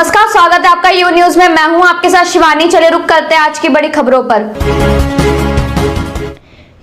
नमस्कार, स्वागत है आपका यू न्यूज में। मैं हूं आपके साथ शिवानी। चले रुक करते हैं आज की बड़ी खबरों पर।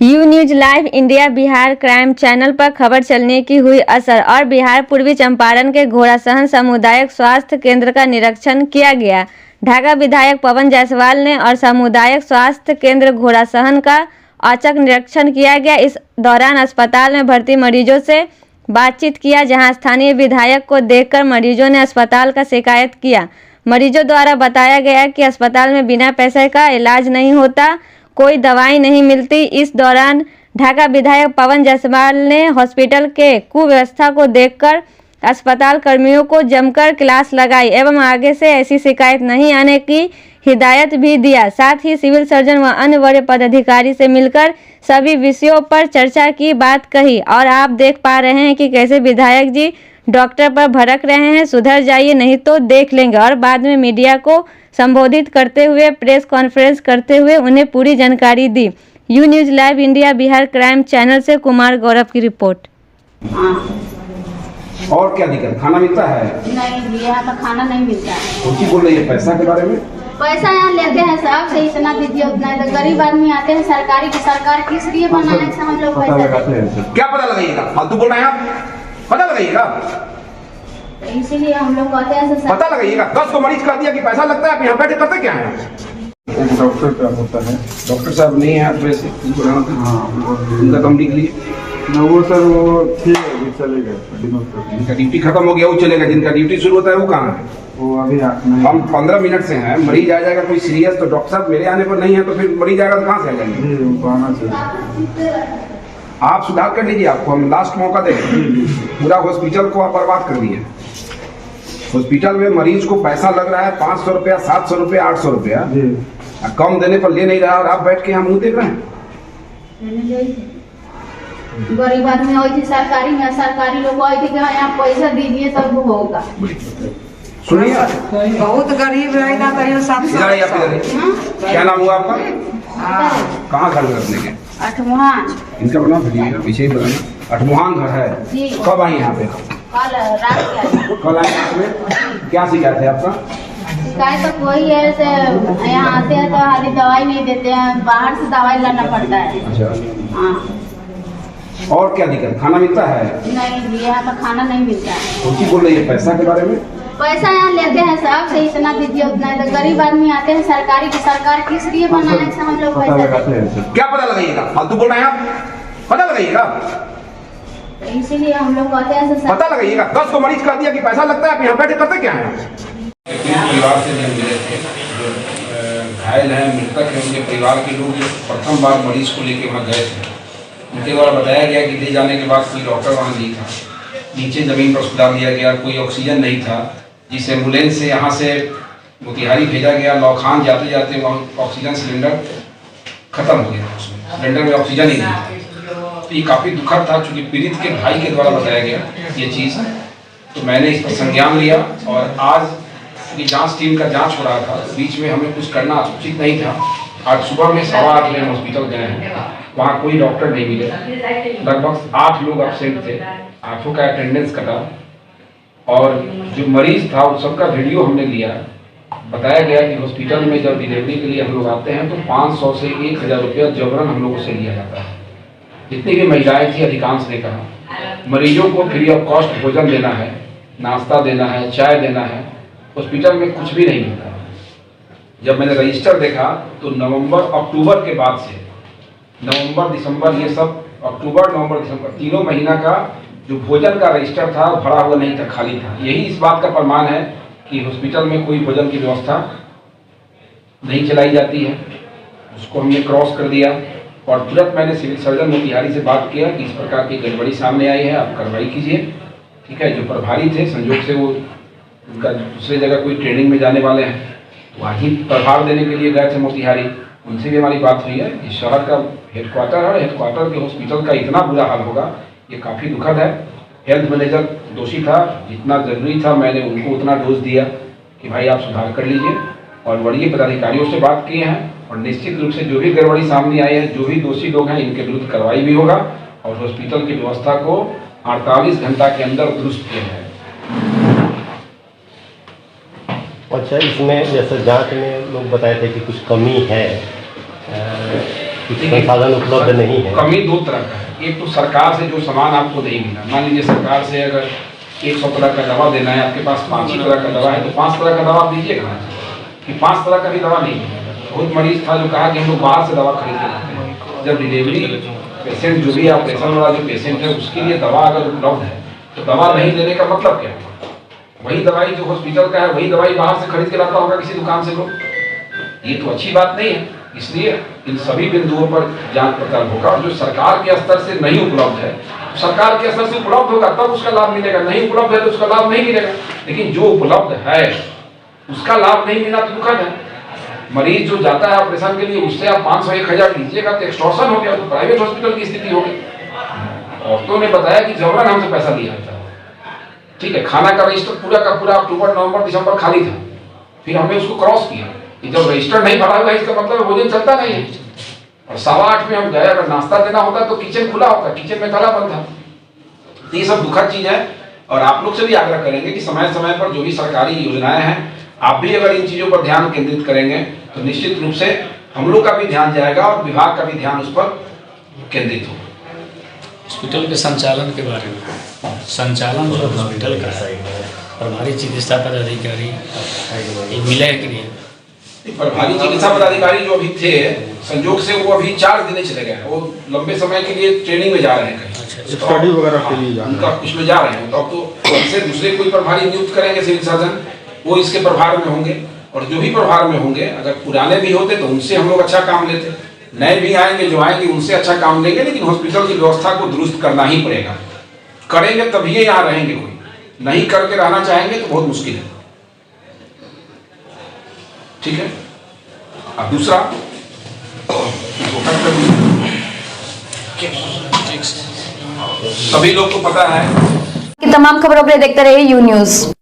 You news live India Bihar crime channel पर खबर चलने की हुई असर और बिहार पूर्वी चंपारण के घोड़ासहन सामुदायिक स्वास्थ्य केंद्र का निरीक्षण किया गया। ढाका विधायक पवन जायसवाल ने और सामुदायिक स्वास्थ्य केंद्र घोड़ासहन का औचक निरीक्षण किया गया। इस दौरान अस्पताल में भर्ती मरीजों से बातचीत किया, जहां स्थानीय विधायक को देखकर मरीजों ने अस्पताल का शिकायत किया। मरीजों द्वारा बताया गया कि अस्पताल में बिना पैसे का इलाज नहीं होता, कोई दवाई नहीं मिलती। इस दौरान ढाका विधायक पवन जायसवाल ने हॉस्पिटल के कुव्यवस्था को देखकर अस्पताल कर्मियों को जमकर क्लास लगाई एवं आगे से ऐसी शिकायत नहीं आने की हिदायत भी दिया। साथ ही सिविल सर्जन व अन्य बड़े पदाधिकारी से मिलकर सभी विषयों पर चर्चा की बात कही। और आप देख पा रहे हैं कि कैसे विधायक जी डॉक्टर पर भड़क रहे हैं, सुधर जाइए नहीं तो देख लेंगे। और बाद में मीडिया को संबोधित करते हुए प्रेस कॉन्फ्रेंस करते हुए उन्हें पूरी जानकारी दी। U news live India Bihar crime channel से कुमार गौरव की रिपोर्ट। और क्या दिक्कत, खाना मिलता है? नहीं, यहाँ तो खाना नहीं मिलता है। उनकी बोल रही है पैसा के बारे में। पैसा यहाँ लेते हैं साहब से, इतना दीजिए उतना। तो गरीब आदमी आते हैं, सरकारी की सरकार किस लिए बनाने से हम लोग पैसा देते हैं। क्या पता लगाइएगा, फालतू बोल रहे हैं आप, पता लगाइएगा। इसीलिए हम लोग कहते हैं पता लगाइएगा। 10 को मरीज कह दिया कि पैसा लगता है, आप यहाँ बैठे करते क्या है? डॉक्टर क्या होता है? डॉक्टर साहब नहीं है वैसे, उनका तो हम लिख लिए ना। वो सर वो ठीक है, अभी चले गए। जिनका ड्यूटी खत्म हो गया वो चलेगा, जिनका ड्यूटी शुरू होता है वो कहाँ है? वो अभी हम 15 मिनट से हैं। मरीज आ जाएगा कोई सीरियस तो डॉक्टर साहब मेरे आने पर नहीं है तो फिर मरीज आएगा तो कहाँ से आ जाएंगे? उनको आना चाहिए। आप सुधार कर लीजिए, आपको हम लास्ट मौका देंगे। पूरा हॉस्पिटल को आप बर्बाद कर दिए। हॉस्पिटल में मरीज को पैसा लग रहा है 500 रुपया, 700 रुपया, 800 रुपया, कम देने पर ले नहीं रहा और आप बैठ के यहाँ मुंह देख रहे हैं। गरीब आदमी आई थी सरकारी में, सरकारी लोग आई थी कि यहाँ पैसा दीजिए तब होगा। सुनिए, बहुत गरीब है ना, कहियो 700। क्या नाम हुआ आपका? कहाँ घर में रखने के? अठमुहान। इनका बना पीछे ही बनाना। अठमुहान घर है जी। कब आई यहाँ पे? कल रात कल आए यहाँ पे। क्या शिकायत है आपका? शिकायत तो कोई है से यहाँ आते हैं तो आधी दवाई नहीं देते हैं, बाहर से दवाई लाना पड़ता है। अच्छा, हाँ। और क्या दिक्कत, खाना मिलता है? नहीं, यहाँ तो खाना नहीं मिलता है। उनकी बोल रही है पैसा के बारे में। पैसा यहाँ लेते हैं साहब से, इतना दीजिए उतना। तो गरीब आदमी आते हैं, सरकारी की सरकार किस लिए बनाने से हम लोग पैसा देते हैं। क्या पता लगाइएगा, फालतू बोल रहे हैं आप, पता लगाइएगा। इसीलिए हम लोग कहते हैं पता लगाइएगा। 10 को मरीज कह दिया कि पैसा लगता है, आप यहाँ बैठे करते क्या है? परिवार से जब मिले थे, जो घायल हैं, मृतक हैं, उनके परिवार के लोग प्रथम बार मरीज को लेके वहाँ गए थे। उनके द्वारा बताया गया कि ले जाने के बाद कोई डॉक्टर वहाँ नहीं था, नीचे जमीन पर सुधार दिया गया, कोई ऑक्सीजन नहीं था। जिस एम्बुलेंस से यहाँ से मोतिहारी भेजा गया, लौखान जाते जाते वहाँ ऑक्सीजन सिलेंडर खत्म हो गया, उसमें सिलेंडर में ऑक्सीजन ही नहीं था। तो ये काफ़ी दुखद था, चूँकि पीड़ित के भाई के द्वारा बताया गया ये चीज़। तो मैंने इस पर संज्ञान लिया और आज की जांच टीम का जांच हो रहा था, बीच में हमें कुछ करना उचित नहीं था। आज सुबह में 8:15 बजे हॉस्पिटल गए हैं, वहाँ कोई डॉक्टर नहीं मिले। लगभग 8 लोग एब्सेंट थे, 8 का अटेंडेंस कटा। और जो मरीज था उस सबका वीडियो हमने लिया। बताया गया कि हॉस्पिटल में जब डिलीवरी के लिए हम लोग आते हैं तो 500 से 1000 रुपया जबरन हम लोगों से लिया जाता है। जितनी भी महिलाएं थी अधिकांश ने कहा मरीजों को फ्री ऑफ कॉस्ट भोजन देना है, नाश्ता देना है, चाय देना है, हॉस्पिटल में कुछ भी नहीं मिलता। जब मैंने रजिस्टर देखा तो नवंबर अक्टूबर के बाद से नवंबर दिसंबर, ये सब अक्टूबर नवंबर दिसंबर 3 महीना का जो भोजन का रजिस्टर था भरा हुआ नहीं था, खाली था। यही इस बात का प्रमाण है कि हॉस्पिटल में कोई भोजन की व्यवस्था नहीं चलाई जाती है। उसको हमने क्रॉस कर दिया और तुरंत मैंने सिविल सर्जन मोतिहारी से बात किया कि इस प्रकार की गड़बड़ी सामने आई है, आप कार्रवाई कीजिए। ठीक है, जो प्रभारी थे, संयोग से वो उनका दूसरे जगह कोई ट्रेनिंग में जाने वाले हैं, तो वहीं प्रभाव देने के लिए गए थे मोतिहारी। उनसे भी हमारी बात हुई है। इस शहर का हेडक्वार्टर है, हेडक्वार्टर के हॉस्पिटल का इतना बुरा हाल होगा ये काफ़ी दुखद है। हेल्थ मैनेजर दोषी था, जितना जरूरी था मैंने उनको उतना डोज दिया कि भाई आप सुधार कर लीजिए। और वरीय पदाधिकारियों से बात किए हैं और निश्चित रूप से जो भी गड़बड़ी सामने आई है, जो भी दोषी लोग हैं, इनके विरुद्ध कार्रवाई भी होगा और हॉस्पिटल की व्यवस्था को 48 घंटा के अंदर दुरुस्त किया जाएगा। अच्छा, इसमें जैसे जांच में लोग बताए थे कि कुछ कमी है, कुछ संसाधन उपलब्ध नहीं है। कमी दो तरह का है। एक तो सरकार से जो सामान आपको नहीं मिला, मान लीजिए सरकार से अगर 100 तरह का दवा देना है, आपके पास 500 तरह का दवा है, तो 5 तरह का दवा आप दीजिएगा कि 5 तरह का भी दवा नहीं है। बहुत मरीज था जो कहा कि हम लोग बाहर से दवा खरीद के लाते हैं। जब डिलीवरी पेशेंट जो भी ऑपरेशन वाला जो पेशेंट है उसके लिए दवा अगर उपलब्ध है तो दवा नहीं देने का मतलब क्या है? वही दवाई जो हॉस्पिटल का है वही दवाई बाहर से खरीद के लाता होगा किसी दुकान से लोग, ये तो अच्छी बात नहीं है। इसलिए इन सभी बिंदुओं पर जांच पड़ताल होगा और जो सरकार के स्तर से नहीं उपलब्ध है, सरकार के स्तर से उपलब्ध होगा तब उसका लाभ मिलेगा, नहीं उपलब्ध है तो उसका लाभ नहीं मिलेगा। लेकिन जो उपलब्ध है उसका लाभ नहीं मिला तो दुखद है। मरीज जो जाता है ऑपरेशन के लिए उससे आप 500-1000 लीजिएगा तो एक्सटॉर्शन हो गया, तो प्राइवेट हॉस्पिटल की स्थिति हो गई। औरतों ने बताया कि जबरन हमसे पैसा लिया था। ठीक है, खाना का रजिस्टर पूरा का पूरा अक्टूबर, नवंबर, दिसंबर खाली था, फिर हमने उसको क्रॉस किया कि जब रजिस्टर नहीं भरा हुआ है इसका मतलब भोजन चलता नहीं है। और 8:15 में हम गए, अगर नाश्ता देना होता तो किचन खुला होता, किचन में ताला बंद था। तो ये सब दुखद चीज है और आप लोग से भी आग्रह करेंगे कि समय समय पर जो भी सरकारी योजनाएं हैं आप भी अगर इन चीजों पर ध्यान केंद्रित करेंगे तो निश्चित रूप से हम लोग का भी ध्यान जाएगा और विभाग का भी ध्यान उस पर केंद्रित होगा। हॉस्पिटल के संचालन के बारे में, संचालन जो हॉस्पिटल का है, प्रभारी चिकित्सा पदाधिकारी ये मिले है कि नहीं? प्रभारी चिकित्सा पदाधिकारी जो अभी थे संयोग से वो अभी 4 दिन चले गए, वो लंबे समय के लिए ट्रेनिंग में जा रहे हैं कहीं, स्टडी वगैरह के लिए उनका कुछ में जा रहे हैं। तो अब तो उनसे दूसरे कोई प्रभारी नियुक्त करेंगे सिविल सर्जन, वो इसके प्रभार में होंगे। और जो भी प्रभार में होंगे अगर पुराने भी होते तो उनसे हम लोग अच्छा काम लेते, नए भी आएंगे जो आएंगे उनसे अच्छा काम लेंगे। लेकिन हॉस्पिटल की व्यवस्था को दुरुस्त करना ही पड़ेगा, करेंगे तभी ये यहाँ रहेंगे, कोई नहीं करके रहना चाहेंगे तो बहुत मुश्किल है। ठीक है, अब दूसरा सभी लोग को पता है कि तमाम खबरों के लिए देखते रहिए यू न्यूज़।